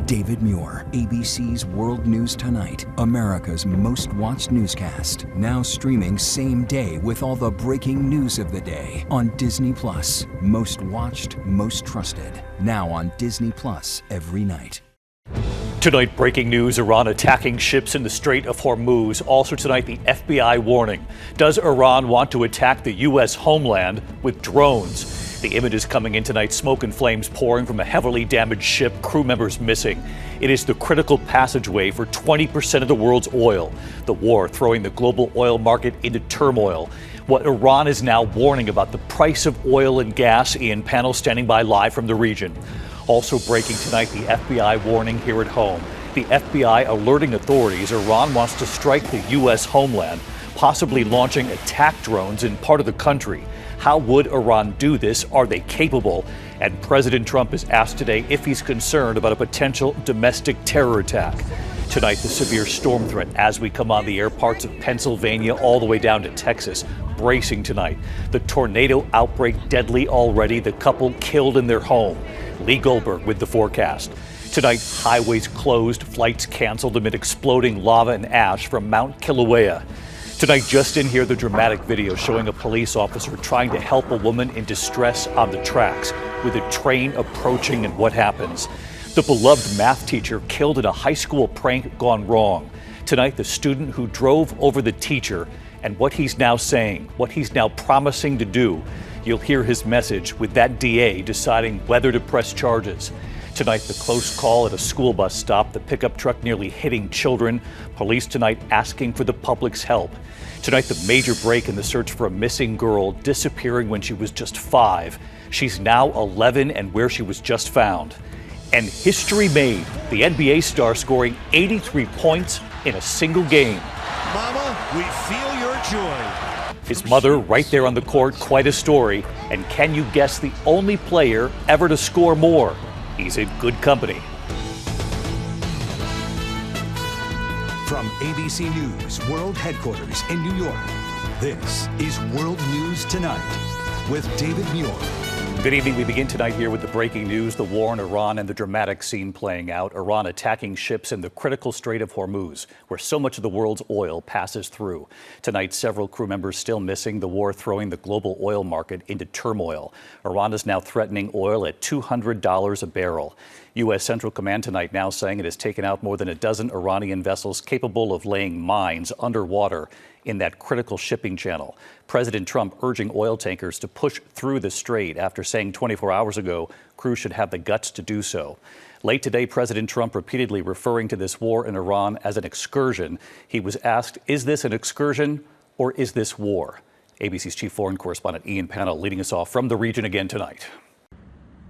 David Muir, ABC's World News Tonight, America's most watched newscast. Now streaming same day with all the breaking news of the day on Disney+. Most watched, most trusted. Now on Disney+ every night. Tonight, breaking news, Iran attacking ships in the Strait of Hormuz. Also tonight, the FBI warning. Does Iran want to attack the U.S. homeland with drones? The images coming in tonight, smoke and flames pouring from a heavily damaged ship, crew members missing. It is the critical passageway for 20% of the world's oil. The war throwing the global oil market into turmoil. What Iran is now warning about the price of oil and gas. Ian Pannell standing by live from the region. Also breaking tonight, the FBI warning here at home. The FBI alerting authorities Iran wants to strike the U.S. homeland, possibly launching attack drones in part of the country. How would Iran do this? Are they capable? And President Trump is asked today if he's concerned about a potential domestic terror attack. Tonight, the severe storm threat as we come on the air, parts of Pennsylvania all the way down to Texas, bracing tonight. The tornado outbreak deadly already, the couple killed in their home. Lee Goldberg with the forecast. Tonight, highways closed, flights canceled amid exploding lava and ash from Mount Kilauea. Tonight, just in here, the dramatic video showing a police officer trying to help a woman in distress on the tracks with a train approaching and what happens. The beloved math teacher killed in a high school prank gone wrong. Tonight, the student who drove over the teacher and what he's now saying, what he's now promising to do. You'll hear his message with that DA deciding whether to press charges. Tonight, the close call at a school bus stop, the pickup truck nearly hitting children. Police tonight asking for the public's help. Tonight, the major break in the search for a missing girl disappearing when she was just 5. She's now 11 and where she was just found. And history made, the NBA star scoring 83 points in a single game. Mama, we feel your joy. His mother right there on the court, quite a story. And can you guess the only player ever to score more? He's in good company. From ABC News World Headquarters in New York, this is World News Tonight with David Muir. Good evening. We begin tonight here with the breaking news, the war in Iran and the dramatic scene playing out. Iran attacking ships in the critical Strait of Hormuz, where so much of the world's oil passes through. Tonight, several crew members still missing, the war throwing the global oil market into turmoil. Iran is now threatening oil at $200 a barrel. U.S. Central Command tonight now saying it has taken out more than a dozen Iranian vessels capable of laying mines underwater in that critical shipping channel. President Trump urging oil tankers to push through the strait after saying 24 hours ago crews should have the guts to do so. Late today, President Trump repeatedly referring to this war in Iran as an excursion. He was asked, is this an excursion or is this war? ABC's chief foreign correspondent Ian Pannell leading us off from the region again tonight.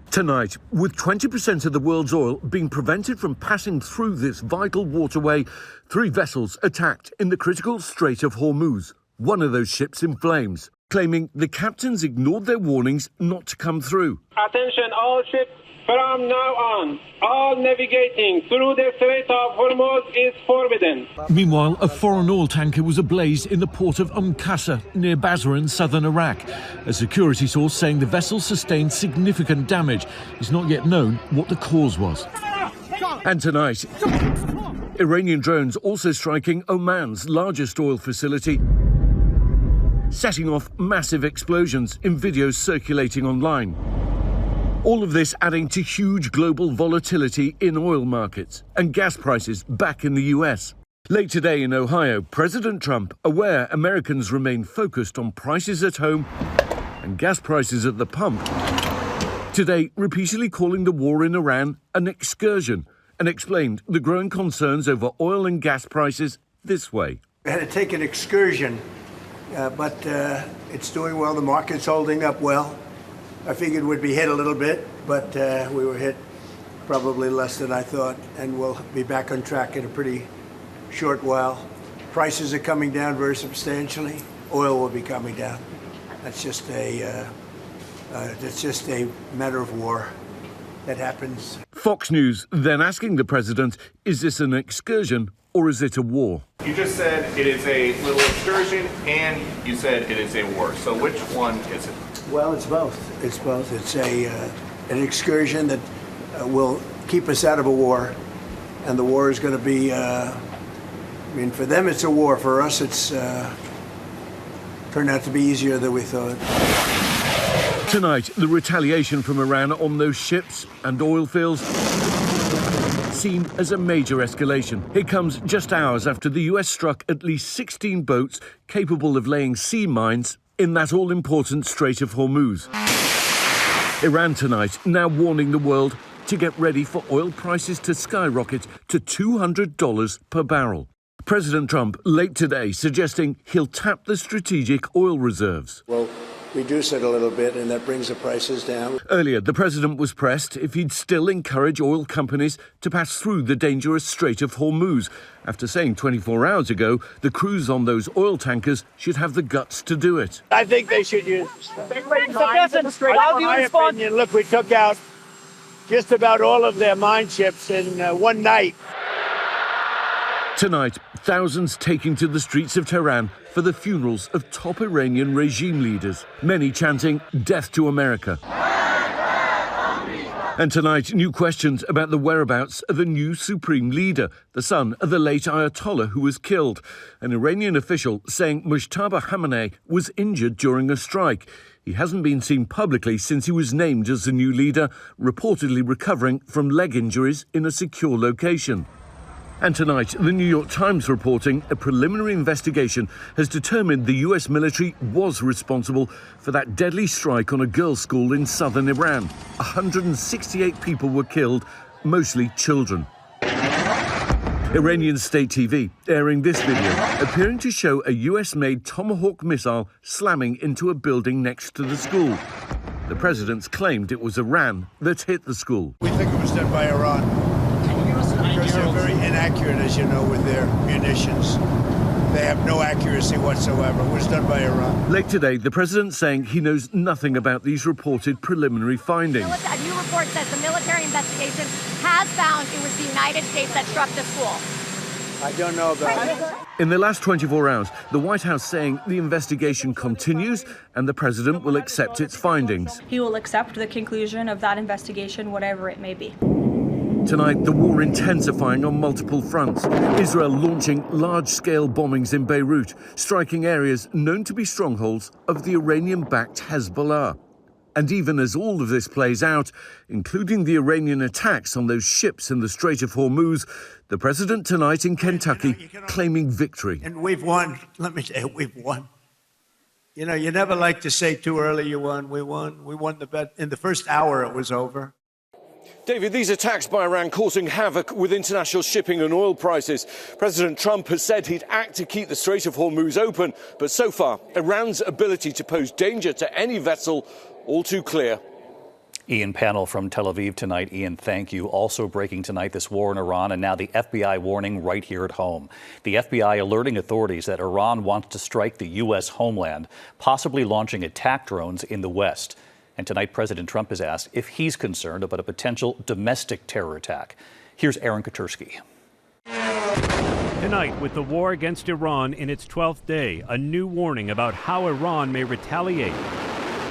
Tonight, with 20% of the world's oil being prevented from passing through this vital waterway, 3 vessels attacked in the critical Strait of Hormuz. One of those ships in flames, claiming the captains ignored their warnings not to come through. Attention all ships, from now on, all navigating through the Strait of Hormuz is forbidden. Meanwhile, a foreign oil tanker was ablaze in the port of Qasr near Basra in southern Iraq. A security source saying the vessel sustained significant damage. It's not yet known what the cause was. And tonight, Iranian drones also striking Oman's largest oil facility, setting off massive explosions in videos circulating online. All of this adding to huge global volatility in oil markets and gas prices back in the US. Late today in Ohio, President Trump, aware Americans remain focused on prices at home and gas prices at the pump, today repeatedly calling the war in Iran an excursion and explained the growing concerns over oil and gas prices this way. We had to take an excursion, but it's doing well. The market's holding up well. I figured we'd be hit a little bit, but we were hit probably less than I thought, and we'll be back on track in a pretty short while. Prices are coming down very substantially. Oil will be coming down. That's just a matter of war that happens. Fox News then asking the president, is this an excursion or is it a war? You just said it is a little excursion and you said it is a war. So which one is it? Well, it's both. It's both. It's an excursion that will keep us out of a war. And the war is going to be, for them it's a war. For us, it's turned out to be easier than we thought. Tonight, the retaliation from Iran on those ships and oil fields seen as a major escalation. It comes just hours after the US struck at least 16 boats capable of laying sea mines in that all-important Strait of Hormuz. Iran tonight now warning the world to get ready for oil prices to skyrocket to $200 per barrel. President Trump late today suggesting he'll tap the strategic oil reserves. Well, reduce it a little bit, and that brings the prices down. Earlier, the president was pressed if he'd still encourage oil companies to pass through the dangerous Strait of Hormuz, after saying 24 hours ago the crews on those oil tankers should have the guts to do it. I think they should use my opinion. Look, we took out just about all of their mine ships in one night. Tonight, thousands taking to the streets of Tehran for the funerals of top Iranian regime leaders, many chanting "Death to America." And tonight, new questions about the whereabouts of a new supreme leader, the son of the late Ayatollah who was killed. An Iranian official saying Mujtaba Khamenei was injured during a strike. He hasn't been seen publicly since he was named as the new leader, reportedly recovering from leg injuries in a secure location. And tonight, the New York Times reporting a preliminary investigation has determined the US military was responsible for that deadly strike on a girls' school in southern Iran. 168 people were killed, mostly children. Iranian state TV airing this video, appearing to show a US-made Tomahawk missile slamming into a building next to the school. The president's claimed it was Iran that hit the school. We think it was done by Iran. Because they're very inaccurate, as you know, with their munitions. They have no accuracy whatsoever. It was done by Iran. Late today, the president saying he knows nothing about these reported preliminary findings. A new report says the military investigation has found it was the United States that struck the school. I don't know about it. In the last 24 hours, the White House saying the investigation continues and the president will accept its findings. He will accept the conclusion of that investigation, whatever it may be. Tonight, the war intensifying on multiple fronts. Israel launching large-scale bombings in Beirut, striking areas known to be strongholds of the Iranian-backed Hezbollah. And even as all of this plays out, including the Iranian attacks on those ships in the Strait of Hormuz, the president tonight in Kentucky claiming victory. And we've won. Let me tell you, we've won. You know, you never like to say too early you won. We won. We won the bet. In the first hour, it was over. David, these attacks by Iran causing havoc with international shipping and oil prices. President Trump has said he'd act to keep the Strait of Hormuz open, but so far, Iran's ability to pose danger to any vessel, all too clear. Ian Pannell from Tel Aviv tonight. Ian, thank you. Also breaking tonight, this war in Iran, and now the FBI warning right here at home. The FBI alerting authorities that Iran wants to strike the U.S. homeland, possibly launching attack drones in the West. And tonight, President Trump is asked if he's concerned about a potential domestic terror attack. Here's Aaron Katersky. Tonight, with the war against Iran in its 12th day, a new warning about how Iran may retaliate.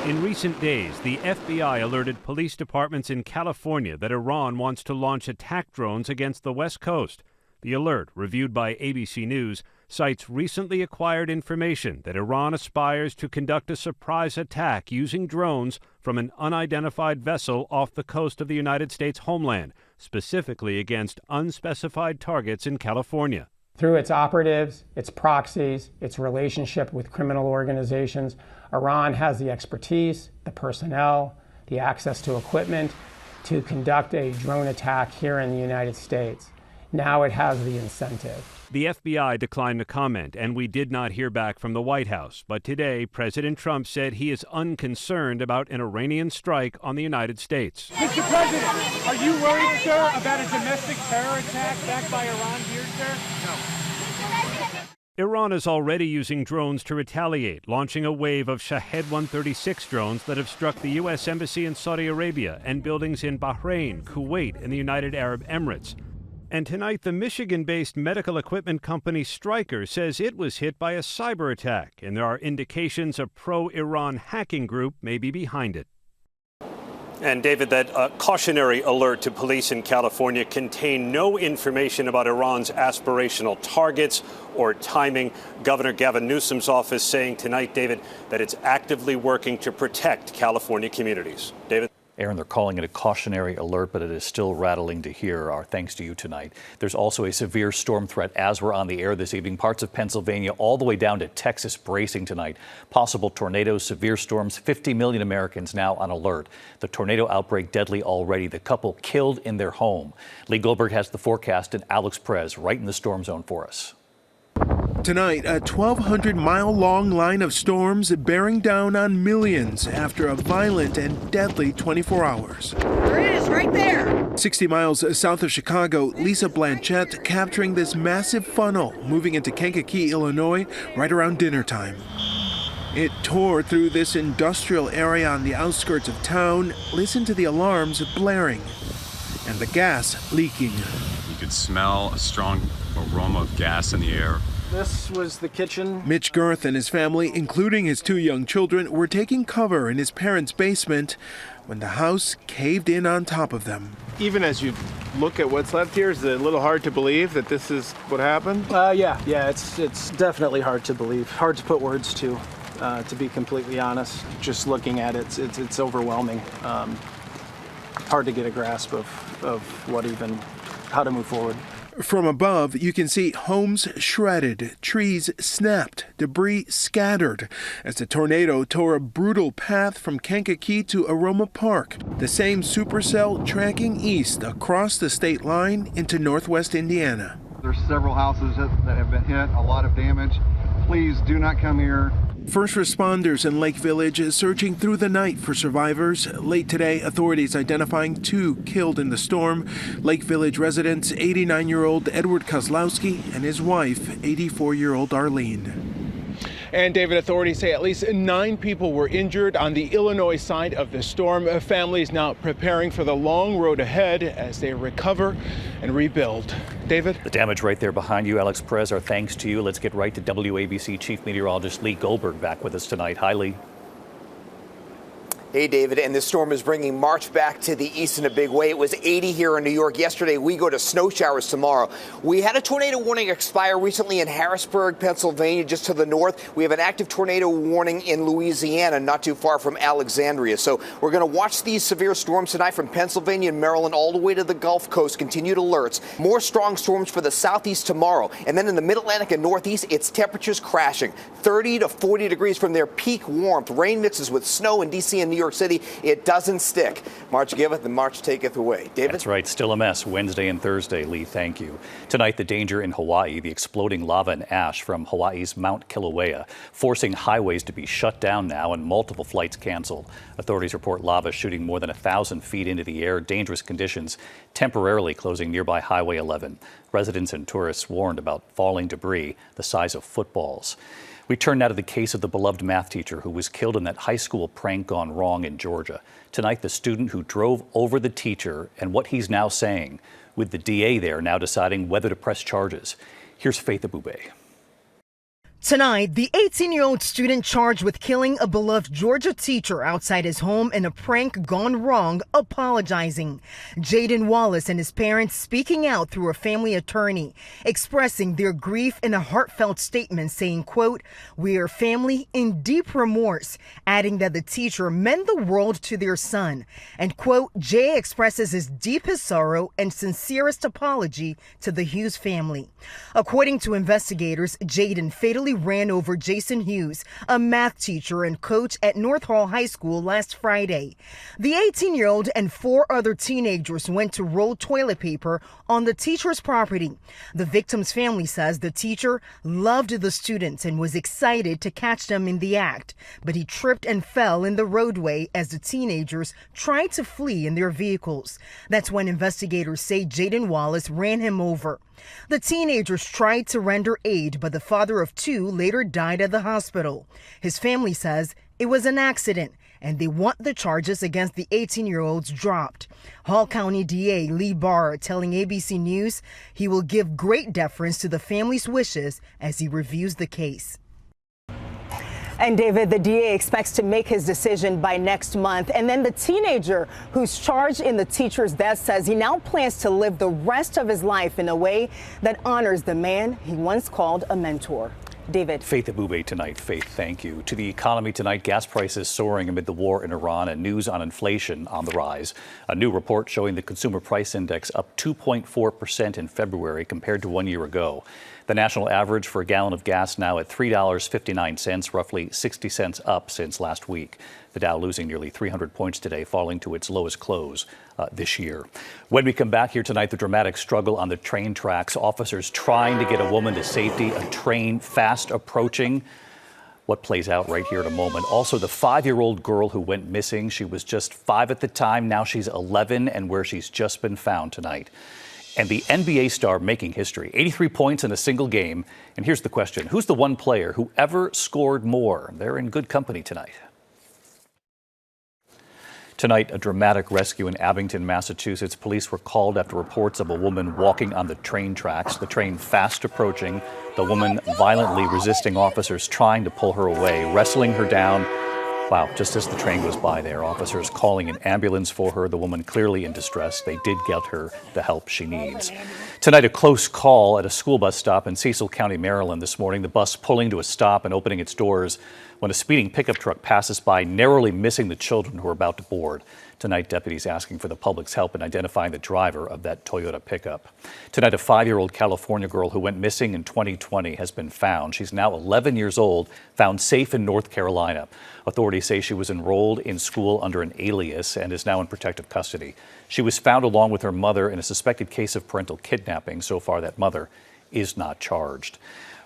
In recent days, the FBI alerted police departments in California that Iran wants to launch attack drones against the West Coast. The alert, reviewed by ABC News, cites recently acquired information that Iran aspires to conduct a surprise attack using drones from an unidentified vessel off the coast of the United States homeland, specifically against unspecified targets in California. Through its operatives, its proxies, its relationship with criminal organizations, Iran has the expertise, the personnel, the access to equipment to conduct a drone attack here in the United States. Now it has the incentive. The FBI declined to comment, and we did not hear back from the White House. But today, President Trump said he is unconcerned about an Iranian strike on the United States. Mr. President, are you worried, sir, about a domestic terror attack backed by Iran here, sir? No. Iran is already using drones to retaliate, launching a wave of Shahed 136 drones that have struck the U.S. Embassy in Saudi Arabia and buildings in Bahrain, Kuwait, and the United Arab Emirates. And tonight, the Michigan-based medical equipment company Stryker says it was hit by a cyber attack, and there are indications a pro-Iran hacking group may be behind it. And David, that cautionary alert to police in California contained no information about Iran's aspirational targets or timing. Governor Gavin Newsom's office saying tonight, David, that it's actively working to protect California communities. David? Aaron, they're calling it a cautionary alert, but it is still rattling to hear. Our thanks to you tonight. There's also a severe storm threat as we're on the air this evening. Parts of Pennsylvania all the way down to Texas bracing tonight. Possible tornadoes, severe storms, 50 million Americans now on alert. The tornado outbreak deadly already. The couple killed in their home. Lee Goldberg has the forecast and Alex Perez right in the storm zone for us. Tonight, a 1,200-mile-long line of storms bearing down on millions after a violent and deadly 24 hours. There it is, right there. 60 miles south of Chicago, Lisa Blanchette capturing this massive funnel moving into Kankakee, Illinois, right around dinner time. It tore through this industrial area on the outskirts of town. Listen to the alarms blaring and the gas leaking. You could smell a strong aroma of gas in the air. This was the kitchen. Mitch Girth and his family, including his 2 young children, were taking cover in his parents' basement when the house caved in on top of them. Even as you look at what's left here, is it a little hard to believe that this is what happened? Yeah, it's definitely hard to believe. Hard to put words to be completely honest. Just looking at it, it's overwhelming. Hard to get a grasp of how to move forward. From above, you can see homes shredded, trees snapped, debris scattered as the tornado tore a brutal path from Kankakee to Aroma Park, the same supercell tracking east across the state line into northwest Indiana. There's several houses that have been hit, a lot of damage. Please do not come here. First responders in Lake Village searching through the night for survivors. Late today, authorities identifying 2 killed in the storm. Lake Village residents 89-year-old Edward Kozlowski and his wife, 84-year-old Arlene. And David, authorities say at least 9 people were injured on the Illinois side of the storm. Families now preparing for the long road ahead as they recover and rebuild. David? The damage right there behind you, Alex Perez. Our thanks to you. Let's get right to WABC Chief Meteorologist Lee Goldberg back with us tonight. Hi, Lee. Hey, David, and this storm is bringing March back to the east in a big way. It was 80 here in New York yesterday. We go to snow showers tomorrow. We had a tornado warning expire recently in Harrisburg, Pennsylvania, just to the north. We have an active tornado warning in Louisiana, not too far from Alexandria. So we're going to watch these severe storms tonight from Pennsylvania and Maryland all the way to the Gulf Coast. Continued alerts. More strong storms for the southeast tomorrow. And then in the mid-Atlantic and northeast, it's temperatures crashing. 30 to 40 degrees from their peak warmth. Rain mixes with snow in D.C. and New York City. It doesn't stick. March giveth and March taketh away. David? That's right. Still a mess Wednesday and Thursday, Lee. Thank you. Tonight, the danger in Hawaii, the exploding lava and ash from Hawaii's Mount Kilauea, forcing highways to be shut down now and multiple flights canceled. Authorities report lava shooting more than 1,000 feet into the air. Dangerous conditions temporarily closing nearby Highway 11. Residents and tourists warned about falling debris the size of footballs. We turn now to the case of the beloved math teacher who was killed in that high school prank gone wrong in Georgia. Tonight, the student who drove over the teacher and what he's now saying, with the DA there now deciding whether to press charges. Here's Faith Abube. Tonight, the 18-year-old student charged with killing a beloved Georgia teacher outside his home in a prank gone wrong, apologizing. Jaden Wallace and his parents speaking out through a family attorney, expressing their grief in a heartfelt statement saying, quote, "We are family in deep remorse," adding that the teacher meant the world to their son. And quote, Jay expresses his deepest sorrow and sincerest apology to the Hughes family. According to investigators, Jaden fatally ran over Jason Hughes, a math teacher and coach at North Hall High School last Friday. The 18-year-old and 4 other teenagers went to roll toilet paper on the teacher's property. The victim's family says the teacher loved the students and was excited to catch them in the act, but he tripped and fell in the roadway as the teenagers tried to flee in their vehicles. That's when investigators say Jaden Wallace ran him over. The teenagers tried to render aid, but the father of 2 later died at the hospital. His family says it was an accident, and they want the charges against the 18-year-olds dropped. Hall County DA Lee Barr telling ABC News he will give great deference to the family's wishes as he reviews the case. And David, the DA expects to make his decision by next month. And then the teenager who's charged in the teacher's death says he now plans to live the rest of his life in a way that honors the man he once called a mentor. David. Faith Abube tonight. Faith, thank you. To the economy tonight, gas prices soaring amid the war in Iran and news on inflation on the rise. A new report showing the consumer price index up 2.4% in February compared to 1 year ago. The national average for a gallon of gas now at $3.59, roughly 60 cents up since last week. The Dow losing nearly 300 points today, falling to its lowest close this year. When we come back here tonight, the dramatic struggle on the train tracks. Officers trying to get a woman to safety, a train fast approaching. What plays out right here in a moment. Also, the 5-year-old girl who went missing. She was just 5 at the time. Now she's 11, and where she's just been found tonight. And the NBA star making history, 83 points in a single game. And here's the question. Who's the one player who ever scored more? They're in good company tonight. Tonight, a dramatic rescue in Abington, Massachusetts. Police were called after reports of a woman walking on the train tracks, the train fast approaching, the woman violently resisting officers trying to pull her away, wrestling her down. Wow, just as the train goes by there, officers calling an ambulance for her, the woman clearly in distress. They did get her the help she needs. Tonight, a close call at a school bus stop in Cecil County, Maryland this morning. The bus pulling to a stop and opening its doors when a speeding pickup truck passes by, narrowly missing the children who are about to board. Tonight, deputies asking for the public's help in identifying the driver of that Toyota pickup. Tonight, a 5-year-old California girl who went missing in 2020 has been found. She's now 11 years old, found safe in North Carolina. Authorities say she was enrolled in school under an alias and is now in protective custody. She was found along with her mother in a suspected case of parental kidnapping. So far, that mother is not charged.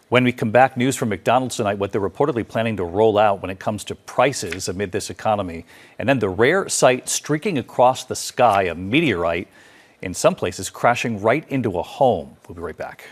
When we come back, news from McDonald's tonight, what they're reportedly planning to roll out when it comes to prices amid this economy. And then the rare sight streaking across the sky, a meteorite, in some places crashing right into a home. We'll be right back.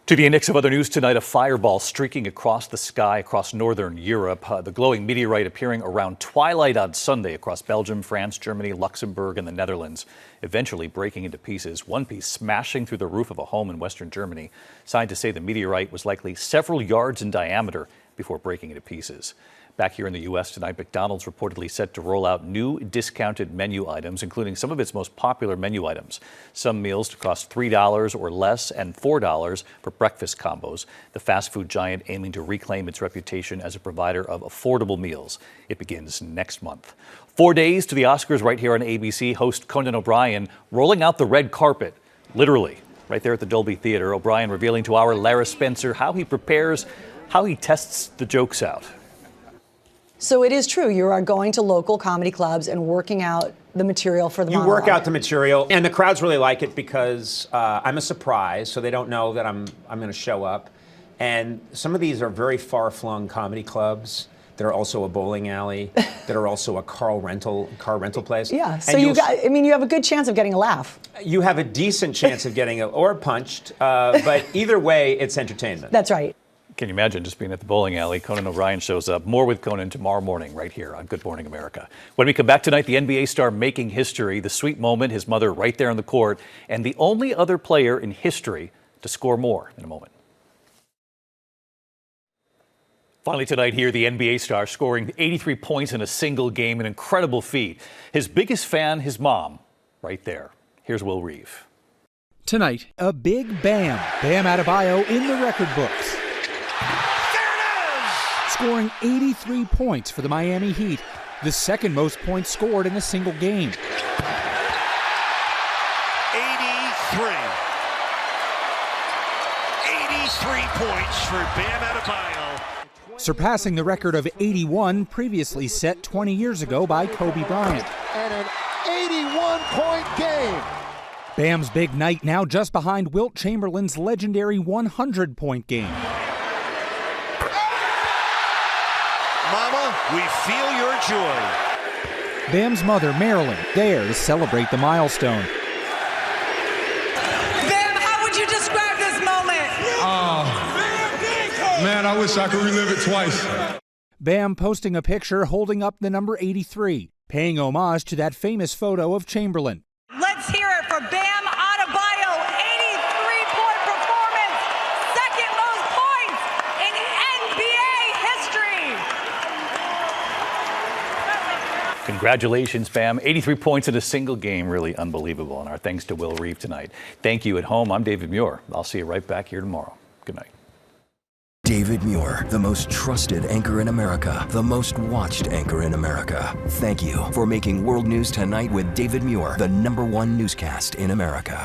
To the index of other news tonight, a fireball streaking across the sky across northern Europe. The glowing meteorite appearing around twilight on Sunday across Belgium, France, Germany, Luxembourg, and the Netherlands, eventually breaking into pieces. One piece smashing through the roof of a home in western Germany. Scientists say the meteorite was likely several yards in diameter before breaking into pieces. Back here in the U.S. tonight, McDonald's reportedly set to roll out new discounted menu items, including some of its most popular menu items. Some meals to cost $3 or less and $4 for breakfast combos. The fast food giant aiming to reclaim its reputation as a provider of affordable meals. It begins next month. 4 days to the Oscars right here on ABC. Host Conan O'Brien rolling out the red carpet, literally, right there at the Dolby Theater. O'Brien revealing to our Lara Spencer how he prepares, how he tests the jokes out. So it is true. You are going to local comedy clubs and working out the material for the monologue. You work out the material, and the crowds really like it because I'm a surprise, so they don't know that I'm going to show up. And some of these are very far-flung comedy clubs that are also a bowling alley, that are also a car rental place. Yeah. So you have a good chance of getting a laugh. You have a decent chance of getting or punched, but either way, it's entertainment. That's right. Can you imagine just being at the bowling alley? Conan O'Brien shows up. More with Conan tomorrow morning right here on Good Morning America. When we come back tonight, the NBA star making history, the sweet moment, his mother right there on the court, and the only other player in history to score more in a moment. Finally tonight here, the NBA star scoring 83 points in a single game, an incredible feat. His biggest fan, his mom, right there. Here's Will Reeve. Tonight, a big Bam Adebayo in the record books. Scoring 83 points for the Miami Heat, the second most points scored in a single game. 83. Points for Bam Adebayo. Surpassing the record of 81 previously set 20 years ago by Kobe Bryant. And an 81-point game. Bam's big night now just behind Wilt Chamberlain's legendary 100-point game. Mama, we feel your joy. Bam's mother, Marilyn, there to celebrate the milestone. Bam, how would you describe this moment? Man, I wish I could relive it twice. Bam posting a picture holding up the number 83, paying homage to that famous photo of Chamberlain. Let's hear it for Bam Adebayo, 83-point performance, second most points in Congratulations, Bam. 83 points in a single game. Really unbelievable. And our thanks to Will Reeve tonight. Thank you at home. I'm David Muir. I'll see you right back here tomorrow. Good night. David Muir, the most trusted anchor in America, the most watched anchor in America. Thank you for making World News Tonight with David Muir the #1 newscast in America.